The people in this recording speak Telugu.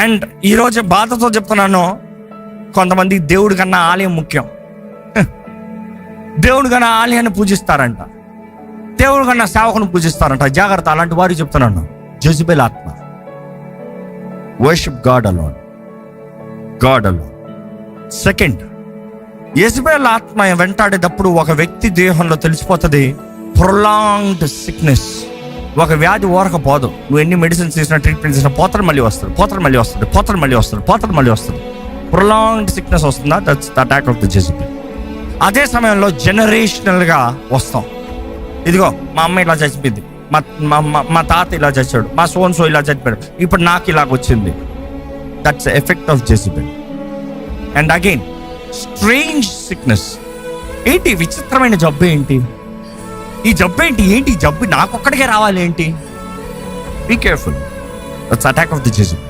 అండ్ ఈరోజు బాధతో చెప్తున్నాను, కొంతమంది దేవుడి కన్నా ఆలయం ముఖ్యం. దేవుడి కన్నా ఆలయాన్ని పూజిస్తారంట, దేవుడి కన్నా సేవకుని పూజిస్తారంట. జాగ్రత్త, అలాంటి వారికి చెప్తున్నాను. జెజబెల్ ఆత్మ. Worship God alone, God alone. Second, Jezebel ఆత్మ వెంటాడేటప్పుడు ఒక వ్యక్తి దేహంలో తెలిసిపోతుంది ప్రొలాంగ్డ్ సిక్నెస్. ఒక వ్యాధి ఓరకపోదు, నువ్వు ఎన్ని మెడిసిన్స్ చేసినా, ట్రీట్మెంట్ చేసినా పోతలు మళ్ళీ వస్తుంది, పోతలు మళ్ళీ వస్తుంది, పోతలు మళ్ళీ వస్తుంది, పోతలు మళ్ళీ వస్తుంది. ప్రొలాంగ్డ్ సిక్నెస్ వస్తుందా? That's the attack of the Jezebel. అదే సమయంలో జనరేషనల్గా వస్తాం. ఇదిగో మా అమ్మ ఇలా చచ్చిపోయింది, మా తాత ఇలా చచ్చాడు, మా సోన్సో ఇలా చచ్చిపోయాడు, ఇప్పుడు నాకు ఇలాగ వచ్చింది. That's effect of Jezebel. And again strange sickness. ఏంటి విచిత్రమైన జబ్బు? ఏంటి ఈ జబ్బు? ఏంటి ఈ జబ్బు నాకొక్కడికే రావాలి ఏంటి? Be careful, that's attack of the Jezebel.